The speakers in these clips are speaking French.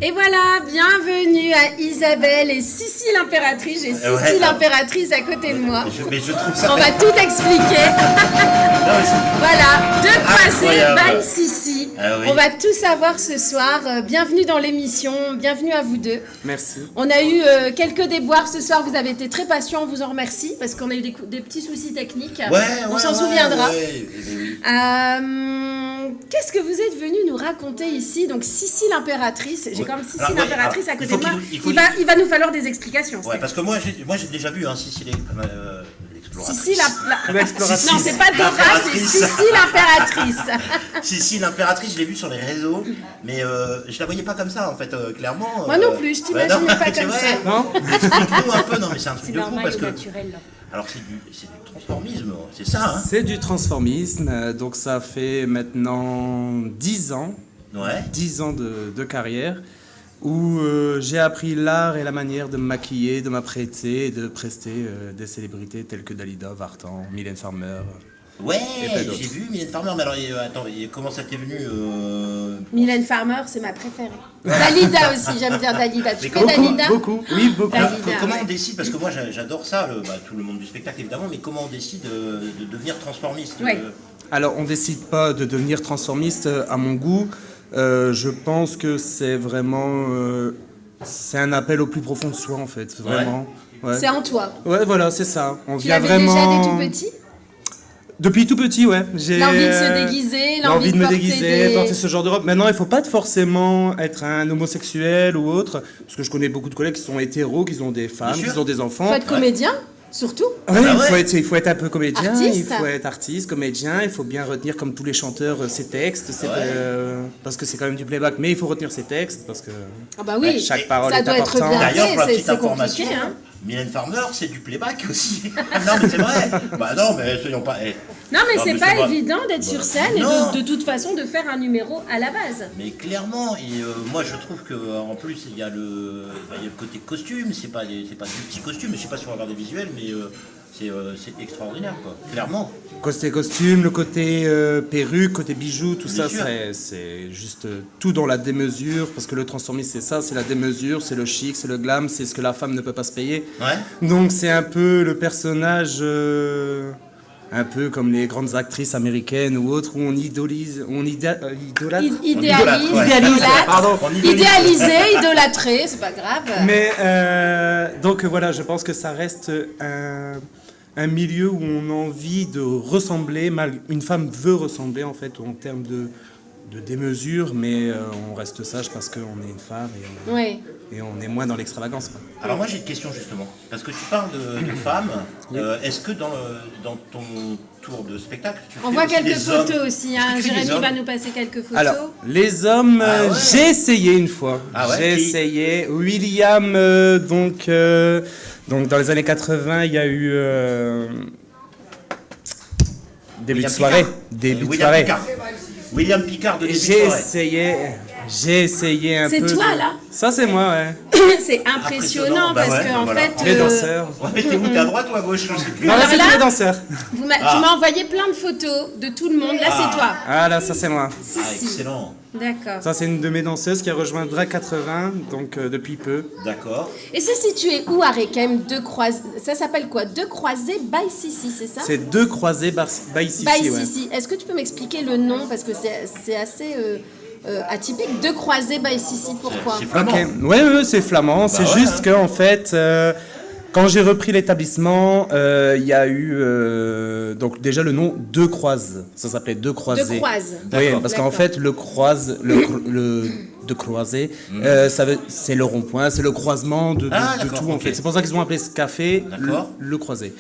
Et voilà, bienvenue à Isabelle et Sissi l'impératrice. J'ai Sissi l'impératrice à côté de moi. Mais je trouve ça... On va tout expliquer. Voilà, deux croisés by Sissi. Ah, oui. On va tout savoir ce soir. Bienvenue dans l'émission, bienvenue à vous deux. Merci. On a eu quelques déboires ce soir, vous avez été très patients, on vous en remercie, parce qu'on a eu des petits soucis techniques. On s'en souviendra. Qu'est-ce que vous êtes venu nous raconter ici? Donc Sissi l'impératrice, j'ai quand même Sissi l'impératrice à côté de moi. Il va nous falloir des explications. Ouais, parce que moi j'ai déjà vu Sissi l'exploratrice. Sissi l'exploratrice. Non, c'est pas Dora, c'est Sissi l'impératrice. Sissi l'impératrice, je l'ai vue sur les réseaux, mais je la voyais pas comme ça en fait, clairement. Moi non plus, je t'imaginais pas comme ça. Non. Explique-nous un peu, non mais c'est un truc de fou parce que. Naturel, là. Alors c'est du transformisme, c'est ça hein? C'est du transformisme, donc ça fait maintenant 10 ans, 10 ans de carrière, où j'ai appris l'art et la manière de me maquiller, de m'apprêter et de prester des célébrités telles que Dalida, Vartan, Mylène Farmer. Ouais, j'ai vu Mylène Farmer, mais alors attends, comment ça t'est venu Mylène Farmer, c'est ma préférée. Dalida aussi, j'aime bien Dalida. Tu fais Dalida? Beaucoup, oui, beaucoup. Comment on décide, parce que moi j'adore ça, tout le monde du spectacle évidemment, mais comment on décide de devenir transformiste? Alors on décide pas de devenir transformiste à mon goût. Je pense que c'est vraiment c'est un appel au plus profond de soi en fait, vraiment. Ouais. C'est en toi. Ouais, voilà, c'est ça. On tu vient l'avais vraiment. Déjà dès tout petit? Depuis tout petit, ouais. J'ai l'envie de se déguiser, l'envie de me déguiser, porter ce genre de robe. Maintenant, il faut pas forcément être un homosexuel ou autre, parce que je connais beaucoup de collègues qui sont hétéros, qui ont des femmes, qui ont des enfants. Il faut être comédien, surtout. Oui, il faut être un peu comédien, artiste. Il faut être artiste, comédien, il faut bien retenir, comme tous les chanteurs, ses textes, parce que c'est quand même du playback, mais il faut retenir ses textes, parce que chaque parole est importante. D'ailleurs, pour la petite information, Mylène Farmer, c'est du playback aussi. Non, mais c'est vrai. Non, mais soyons pas... Non, mais c'est pas évident d'être sur scène et de toute façon de faire un numéro à la base. Mais clairement, et moi je trouve qu'en plus il y a le côté costume, c'est pas du petit costume, je sais pas si on va voir des visuels, mais c'est extraordinaire quoi, clairement. Côté costume, le côté perruque, côté bijoux, tout ça, c'est juste tout dans la démesure, parce que le transformisme c'est ça, c'est la démesure, c'est le chic, c'est le glam, c'est ce que la femme ne peut pas se payer. Ouais. Donc c'est un peu le personnage... un peu comme les grandes actrices américaines ou autres, où on idéalisé, c'est pas grave. Mais donc voilà, je pense que ça reste un milieu où on a envie de ressembler, une femme veut ressembler en fait en termes de démesure, mais on reste sage parce qu'on est une femme et on est moins dans l'extravagance. Alors moi j'ai une question justement, parce que tu parles de femmes, est-ce que dans ton tour de spectacle, on voit quelques photos aussi, hein. Jérémy va nous passer quelques photos. Alors, les hommes, j'ai essayé une fois, j'ai essayé, William, donc dans les années 80, il y a eu début de soirée. William Picard de début de soirée. J'ai essayé un peu. C'est toi là? Ça c'est moi, ouais. C'est impressionnant parce qu'en fait. Les danseurs. Mais t'es où? T'es à droite ou à gauche? Non, là c'est tous les danseurs. Tu m'as envoyé plein de photos de tout le monde. Là c'est toi. Ah là, ça c'est moi. Excellent. D'accord. Ça c'est une de mes danseuses qui a rejoint Drag 80, donc depuis peu. D'accord. Et c'est situé où à Requiem? Ça s'appelle quoi? Deux croisés by Sissi, c'est ça? C'est deux croisés by Sissi. By Sissi. Est-ce que tu peux m'expliquer le nom? Parce que c'est assez atypique. Deux croisés by Sissi, pourquoi? C'est flamand. Okay. Oui, c'est flamand. C'est juste qu'en fait, quand j'ai repris l'établissement, il y a eu donc déjà le nom Deux Croises. Ça s'appelait Deux Croisés. Deux Croises. Oui, parce qu'en fait, le de croiser, c'est le rond-point, c'est le croisement de tout en fait. C'est pour ça qu'ils ont appelé ce café le croisé.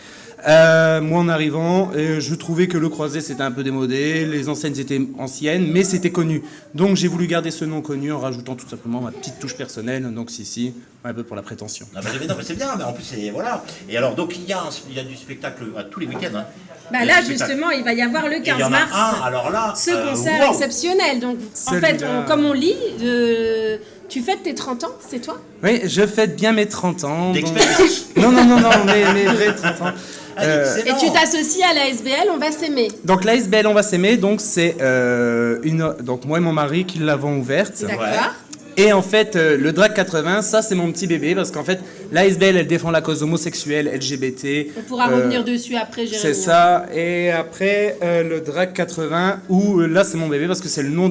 Moi en arrivant, je trouvais que le croisé c'était un peu démodé, les enseignes étaient anciennes, mais c'était connu. Donc j'ai voulu garder ce nom connu en rajoutant tout simplement ma petite touche personnelle, donc Sissi, un peu pour la prétention. Non, mais c'est bien, mais en plus voilà. Et alors donc il y a du spectacle à tous les week-ends. Hein. Bah là justement il va y avoir le 15 mars ce concert exceptionnel. Donc en fait comme on lit, tu fêtes tes 30 ans, c'est toi? Oui, je fête bien mes 30 ans. D'expérience. Non, mes vrais 30 ans. Et tu t'associes à l'ASBL On va s'aimer. Donc l'ASBL On va s'aimer, donc c'est donc moi et mon mari qui l'avons ouverte. D'accord. Et en fait, le Drag 80, ça c'est mon petit bébé parce qu'en fait, l'ASBL elle défend la cause homosexuelle, LGBT. On pourra revenir dessus après, Jérémy. C'est ça. Et après, le Drag 80, où là c'est mon bébé parce que c'est le nom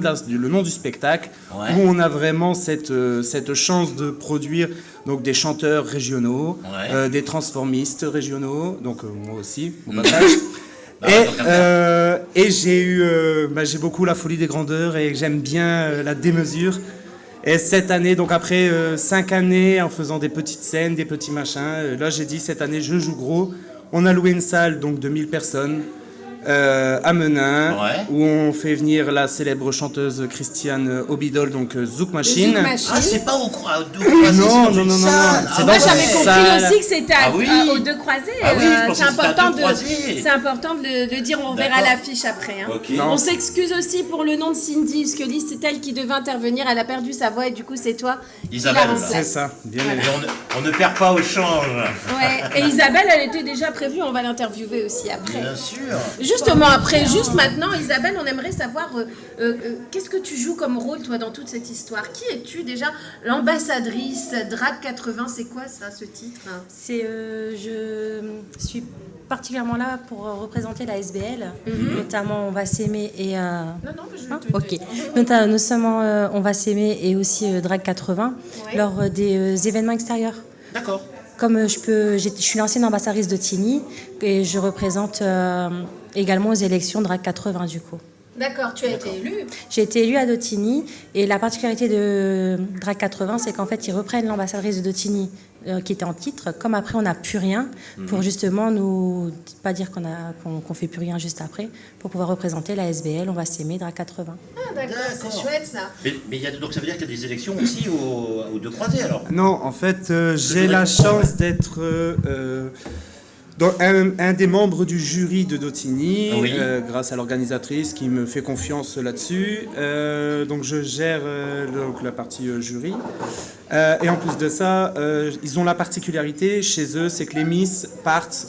du spectacle, où on a vraiment cette chance de produire donc des chanteurs régionaux, des transformistes régionaux, donc moi aussi, mon passage. Et j'ai beaucoup la folie des grandeurs et j'aime bien la démesure. Et cette année, donc après 5 années en faisant des petites scènes, des petits machins, là j'ai dit cette année je joue gros. On a loué une salle donc de 1000 personnes à Menin, où on fait venir la célèbre chanteuse Christiane Obidol, donc Zouk Machine. Ah, c'est pas au Croisé. Non. Moi j'avais compris aussi que c'était aux Deux Croisés. C'est important de le dire, on verra l'affiche après. Hein. Okay. On s'excuse aussi pour le nom de Cindy, parce que Lise, c'est elle qui devait intervenir, elle a perdu sa voix et du coup c'est toi. Isabelle, c'est ça, bien voilà. On ne perd pas au change. Et Isabelle, elle était déjà prévue, on va l'interviewer aussi après. Bien sûr. Justement, après, juste maintenant, Isabelle, on aimerait savoir qu'est-ce que tu joues comme rôle, toi, dans toute cette histoire. Qui es-tu déjà? L'ambassadrice Drag 80, c'est quoi ça, ce titre? Je suis particulièrement là pour représenter la SBL, notamment On va s'aimer et... Ok. Notamment On va s'aimer et aussi Drag 80 lors des événements extérieurs. D'accord. Comme je suis l'ancienne ambassadrice de Tini et je représente également aux élections Drag 80 du coup. D'accord, tu as été élue? J'ai été élue à Dotini et la particularité de Drag 80, c'est qu'en fait ils reprennent l'ambassadrice de Dotini qui était en titre, comme après on n'a plus rien, pour justement nous pas dire qu'on fait plus rien juste après, pour pouvoir représenter la SBL, On va s'aimer, Drag 80. Ah d'accord, c'est chouette ça. Mais donc ça veut dire qu'il y a des élections aussi aux Deux Croisés alors? Non, en fait j'ai la chance d'être un des membres du jury de Dotini, grâce à l'organisatrice qui me fait confiance là-dessus. Donc je gère donc la partie jury. Et en plus de ça, ils ont la particularité chez eux, c'est que les Miss partent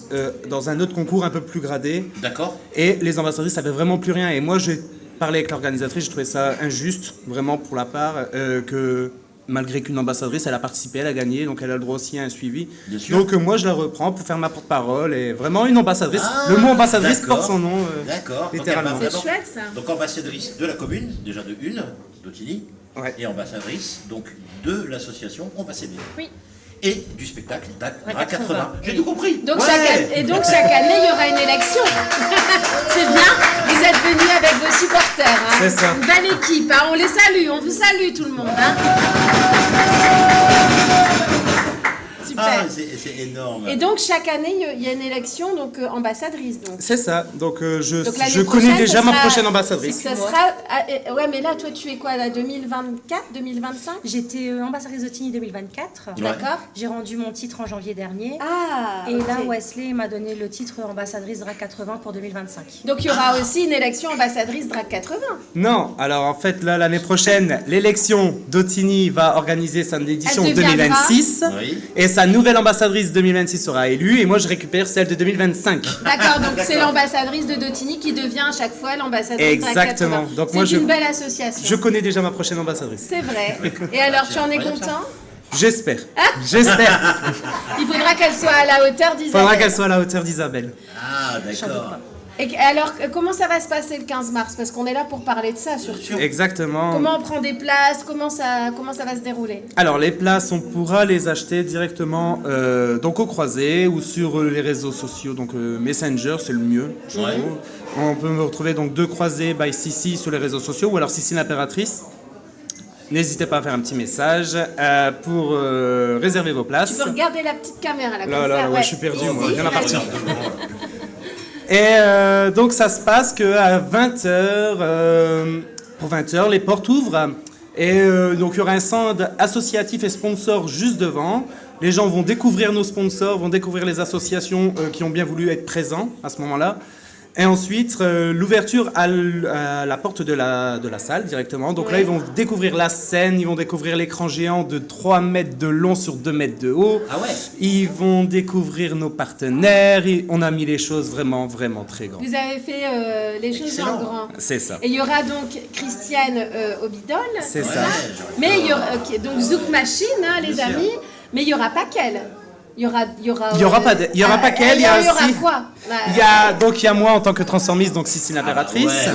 dans un autre concours un peu plus gradé. D'accord. Et les ambassadrices, ça fait vraiment plus rien. Et moi, j'ai parlé avec l'organisatrice, je trouvais ça injuste, vraiment pour la part, que... Malgré qu'une ambassadrice, elle a participé, elle a gagné, donc elle a le droit aussi à un suivi. Donc moi, je la reprends pour faire ma porte-parole. Et vraiment une ambassadrice. Le mot ambassadrice porte son nom, littéralement. C'est chouette ça. Donc ambassadrice de la commune, déjà de Dotini, et ambassadrice donc de l'association On va s'aimer. Oui. Et du spectacle Drag 80. J'ai tout compris. Donc chaque année, il y aura une élection. C'est bien. Vous êtes venus avec vos supporters. Hein. C'est ça. Une belle équipe. Hein. On les salue. On vous salue tout le monde. Hein. Super. Ah, c'est énorme. Et donc chaque année, il y a une élection, donc ambassadrice. C'est ça. Donc je connais déjà ma prochaine ambassadrice. Ça sera. Ouais, mais là, toi, tu es quoi là, 2024, 2025? J'étais ambassadrice de Tini 2024. D'accord. J'ai rendu mon titre en janvier dernier. Ah. Et là, Wesley m'a donné le titre ambassadrice Drag 80 pour 2025. Donc il y aura aussi une élection ambassadrice Drag 80. Non. Alors en fait, là, l'année prochaine, l'élection Dotini va organiser son édition 2026. Et sa nouvelle ambassadrice 2026 sera élue et moi je récupère celle de 2025. D'accord, donc c'est l'ambassadrice de Dotini qui devient à chaque fois l'ambassadrice de Drag 80. Exactement. Donc moi c'est une belle association. Je connais déjà ma prochaine ambassadrice. C'est vrai. Et alors tu en es content? J'espère. J'espère. Il faudra qu'elle soit à la hauteur d'Isabelle. Il faudra qu'elle soit à la hauteur d'Isabelle. Ah d'accord. Et alors, comment ça va se passer le 15 mars? Parce qu'on est là pour parler de ça, surtout. Exactement. Comment on prend des places? Comment ça va se dérouler? Alors, les places, on pourra les acheter directement donc au Croisé ou sur les réseaux sociaux. Donc, Messenger, c'est le mieux. On peut me retrouver donc Deux Croisés by Sissi sur les réseaux sociaux ou alors Sissi l'impératrice. N'hésitez pas à faire un petit message pour réserver vos places. Tu peux regarder la petite caméra là. Là, je suis perdu, moi. Viens à partir. Et donc ça se passe qu'à 20h, pour 20h, les portes ouvrent. Et donc il y aura un stand associatif et sponsor juste devant. Les gens vont découvrir nos sponsors, vont découvrir les associations qui ont bien voulu être présents à ce moment-là. Et ensuite, l'ouverture à la porte de la salle directement. Donc là, ils vont découvrir la scène, ils vont découvrir l'écran géant de 3 mètres de long sur 2 mètres de haut. Ah ouais. Ils vont découvrir nos partenaires. On a mis les choses vraiment, vraiment très grandes. Vous avez fait les choses en grand. C'est ça. Et il y aura donc Christiane au bidon. C'est ça. Mais il y aura, donc Zouk Machine, hein, les amis. Mais il n'y aura pas qu'elle. Il y aura pas qu'elle. Il y aura quoi? Il y a moi en tant que transformiste, donc Sissi l'impératrice.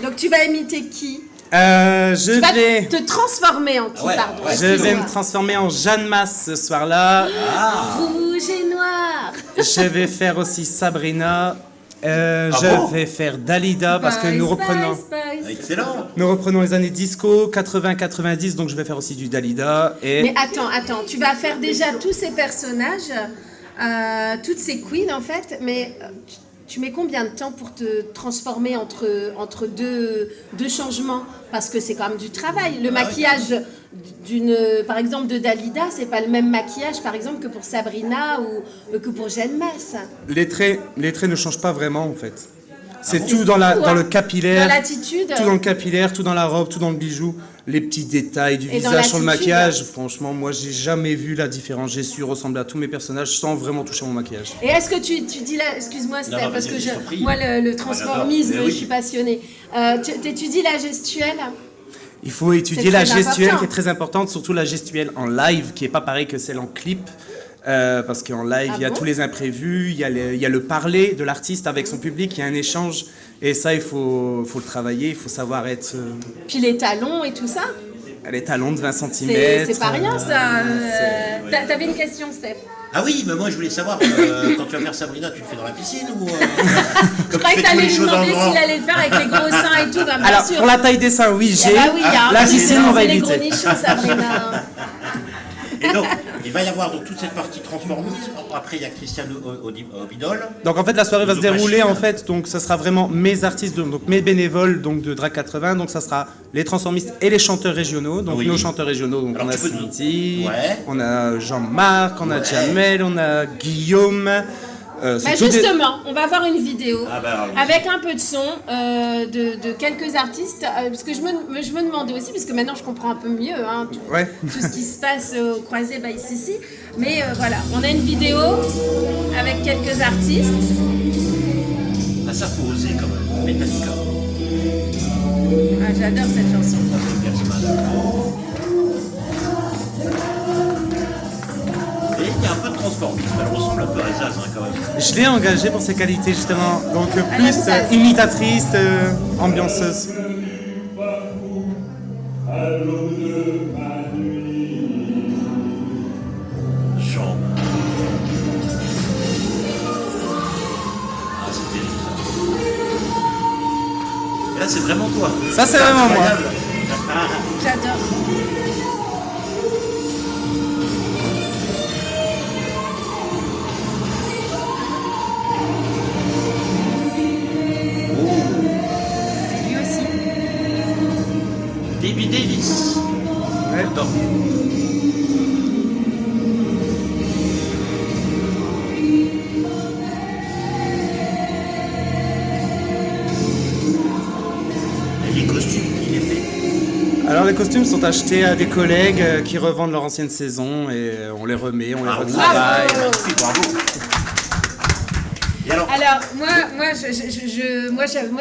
Donc tu vas imiter qui? Tu vas te transformer en qui, pardon? Je vais me transformer en Jeanne Masse ce soir-là. Rouge et noir. Je vais faire aussi Sabrina. Je vais faire Dalida parce que nous reprenons. Excellent. Nous reprenons les années disco 80-90, donc je vais faire aussi du Dalida. Mais attends, tu vas faire déjà tous ces personnages, toutes ces queens en fait, mais tu mets combien de temps pour te transformer entre deux changements? Parce que c'est quand même du travail. Le maquillage par exemple de Dalida, c'est pas le même maquillage par exemple que pour Sabrina ou que pour Jeanne Masse. Les traits ne changent pas vraiment en fait. C'est tout dans le capillaire, dans l'attitude. Tout dans le capillaire, tout dans la robe, tout dans le bijou, les petits détails du visage sur le maquillage. Franchement, moi, j'ai jamais vu la différence. J'ai su ressembler à tous mes personnages sans vraiment toucher mon maquillage. Et est-ce que tu dis là, excuse-moi, Steph, parce que moi, le transformisme, je suis passionnée. Tu étudies la gestuelle? Il faut étudier la gestuelle qui est très importante, surtout la gestuelle en live, qui est pas pareil que celle en clip. Parce qu'en live, il y a tous les imprévus, il y a le parler de l'artiste avec son public, il y a un échange. Et ça, il faut le travailler, il faut savoir être... Puis les talons et tout ça? Les talons de 20 cm. C'est pas rien, ça. T'avais une question, Steph? Ah oui, mais moi je voulais savoir, quand tu vas faire Sabrina, tu le fais dans la piscine ou... Je croyais que t'allais lui demander s'il allait le faire avec les gros seins et tout. Bah, alors, pour la taille des seins, oui, j'ai. La piscine, on va éviter. Les gros nichons, Sabrina. Et donc, il va y avoir donc toute cette partie transformisme. Après, il y a Christiane au bidole. Donc en fait, la soirée va se dérouler en fait. Donc ça sera vraiment mes artistes, donc mes bénévoles donc de Drag 80. Donc ça sera les transformistes et les chanteurs régionaux. Donc nos chanteurs régionaux. Donc alors, on a Cindy, on a Jean-Marc, on a Jamel, on a Guillaume. Justement, on va voir une vidéo avec un peu de son de quelques artistes, parce que je me demandais aussi, parce que maintenant je comprends un peu mieux tout ce qui se passe au Croisé by Sissi. Mais voilà, on a une vidéo avec quelques artistes. Ah, ça faut oser quand même, Metallica. Ah, j'adore cette chanson. Et il y a un peu de transformisme, elle ressemble un peu à Zaz quand même. Je l'ai engagée pour ses qualités justement, donc plus imitatrice, ambianceuse. Jean. Ah, c'est terrible ça. Et là c'est vraiment toi. Ça c'est vraiment moi. J'adore. Debbie Davis. J'adore. Et les costumes, qui les fait? Alors les costumes sont achetés à des collègues qui revendent leur ancienne saison et on les remet, on les retravaille. Bravo. Alors moi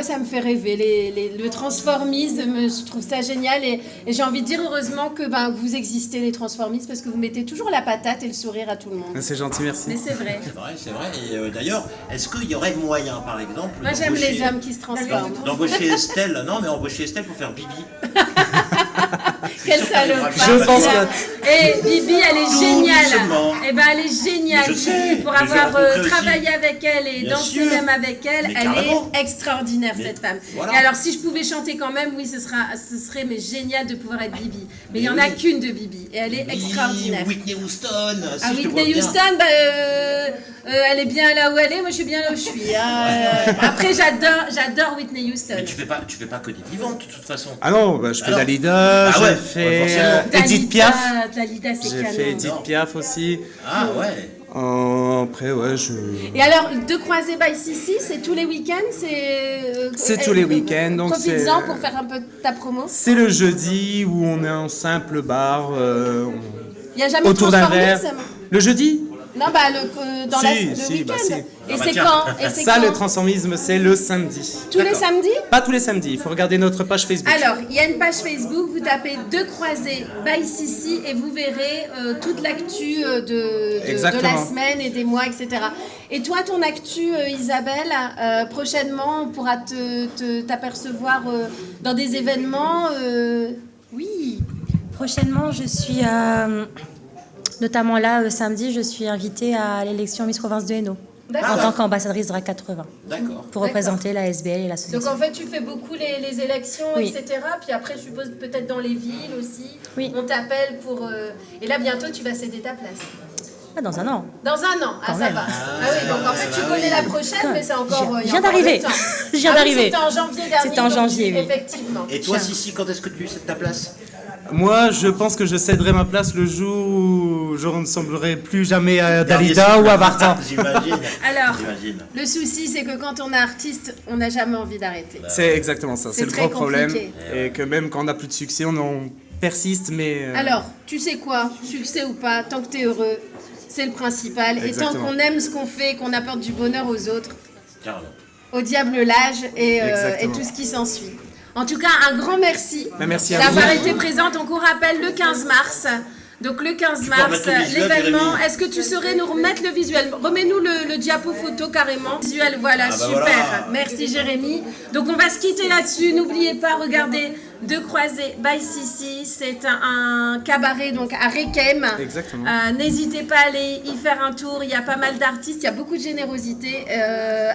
ça me fait rêver, le transformisme, je trouve ça génial et j'ai envie de dire heureusement que vous existez les transformistes parce que vous mettez toujours la patate et le sourire à tout le monde. C'est gentil, merci. Mais c'est vrai. C'est vrai. Et d'ailleurs, est-ce qu'il y aurait moyen, par exemple... Moi j'aime les hommes qui se transforment. D'embaucher Estelle, non mais embaucher Estelle pour faire Bibi. Quelle salope. Je pense que... Et Bibi, elle est géniale. Et elle est géniale. Je sais, pour avoir travaillé avec elle et dansé même avec elle, est extraordinaire cette femme. Voilà. Et alors si je pouvais chanter quand même, oui, ce serait mais génial de pouvoir être Bibi. Mais il n'y en a qu'une de Bibi et elle est extraordinaire. Whitney Houston. Whitney Houston, elle est bien là où elle est, moi je suis bien là où je suis. Après j'adore Whitney Houston. Mais tu fais pas que des vivantes de toute façon. Ah non, je fais Dalida, j'ai fait Edith Piaf. Dalida, c'est canon. J'ai fait Edith Piaf aussi. Ah ouais. Après, ouais, Et alors, De Croisé by Sissi, c'est tous les week-ends c'est tous les week-ends. Donc profites-en pour faire un peu ta promo. C'est le jeudi où on est en simple bar. Il n'y a jamais autour d'un verre. Transformisme. Le jeudi? Non, bah, dans le week-end. Si. Et c'est quand? Ça, le transformisme, c'est le samedi. Tous les samedis? Pas tous les samedis, il faut regarder notre page Facebook. Alors, il y a une page Facebook, vous tapez De Croisé by Sissi et vous verrez toute l'actu de la semaine et des mois, etc. Et toi, ton actu, Isabelle, prochainement, on pourra t'apercevoir dans des événements. Oui, prochainement, je suis... Notamment là, samedi, je suis invitée à l'élection Miss Province de Hainaut. En tant qu'ambassadrice DRAC 80. D'accord. Pour représenter la SBL et l'association. Donc en fait, tu fais beaucoup les élections, etc. Puis après, je suppose peut-être dans les villes aussi. Oui. On t'appelle pour... Et là, bientôt, tu vas céder ta place. Ah, dans un an. Dans un an, ça va. Ah oui, donc en fait, tu connais la prochaine, mais c'est encore... Je viens d'arriver. Je viens d'arriver. C'était en janvier dernier. C'était en janvier, oui. Effectivement. Et toi, Sissi, quand est-ce que tu cèdes ta place? Moi, je pense que je céderai ma place le jour où je ne ressemblerai plus jamais à Dalida ou à Vartan. J'imagine. Alors, le souci, c'est que quand on est artiste, on n'a jamais envie d'arrêter. C'est exactement ça, c'est le gros problème. Compliqué. Et que même quand on n'a plus de succès, on persiste, mais... Alors, tu sais quoi, succès ou pas, tant que tu es heureux, c'est le principal. Exactement. Et tant qu'on aime ce qu'on fait, qu'on apporte du bonheur aux autres, au diable l'âge et tout ce qui s'ensuit. En tout cas, un grand merci, d'avoir été présente. Donc, on rappelle le 15 mars. Donc, le 15 mars, l'événement. Est-ce que tu saurais nous remettre le visuel? Remets-nous le diapo photo carrément. Visuel, voilà, super. Voilà. Merci, Jérémy. Donc, on va se quitter là-dessus. N'oubliez pas, regardez De Croisé by Sissi. C'est un cabaret donc à Requem. Exactement. N'hésitez pas à aller y faire un tour. Il y a pas mal d'artistes. Il y a beaucoup de générosité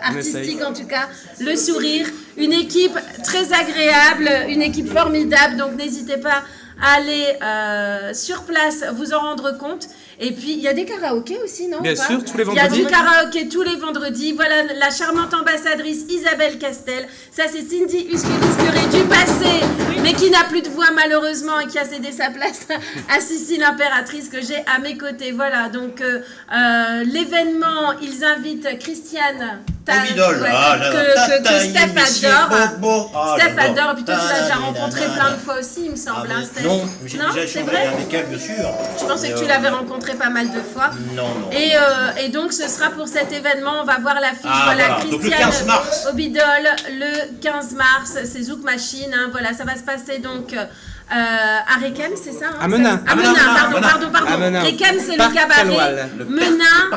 artistique, en tout cas. Le sourire. Une équipe très agréable, une équipe formidable. Donc, n'hésitez pas à aller sur place, vous en rendre compte. Et puis, il y a des karaokés aussi, non? Bien sûr, tous les vendredis. Il y a du karaoké tous les vendredis. Voilà la charmante ambassadrice Isabelle Castel. Ça, c'est Cindy Usculis du passé, mais qui n'a plus de voix malheureusement et qui a cédé sa place à Sissi l'impératrice que j'ai à mes côtés. Voilà, donc l'événement, ils invitent Christiane. Idole, que Steph adore. Steph adore, puis toi tu l'as déjà rencontré plein de fois aussi, il me semble. Non, j'ai déjà échangé avec elle, bien sûr. Je pensais que tu l'avais rencontré pas mal de fois. Non. Et donc ce sera pour cet événement, on va voir l'affiche. Voilà, Christiane donc le 15 mars. au Bidol, le 15 mars, c'est Zouk Machine. Voilà, ça va se passer donc... à Requem, c'est ça? À Menin. Pardon. Requem, c'est le cabaret. Menin.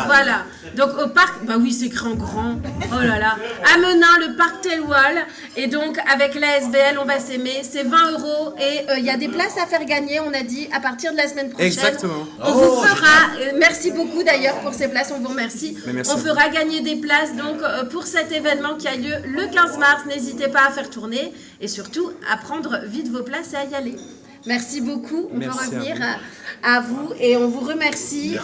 Voilà. Donc au parc, bah oui, c'est écrit en grand. Oh là là. À Menin, le parc Telwal. Et donc avec la SBL, on va s'aimer. C'est 20 € et il y a des places à faire gagner, on a dit, à partir de la semaine prochaine. Exactement. On vous fera, merci beaucoup d'ailleurs pour ces places, on vous remercie. Merci on fera gagner des places donc pour cet événement qui a lieu le 15 mars. N'hésitez pas à faire tourner et surtout à prendre vite vos places et à y aller. Merci beaucoup. On peut revenir à vous et on vous remercie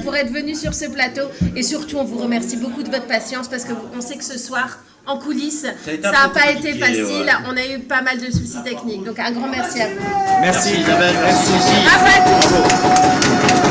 pour être venu sur ce plateau et surtout on vous remercie beaucoup de votre patience parce qu'on sait que ce soir en coulisses ça n'a pas été facile. Ouais. On a eu pas mal de soucis techniques. Donc un grand merci à vous. Merci Isabelle. Merci. Bravo à tous.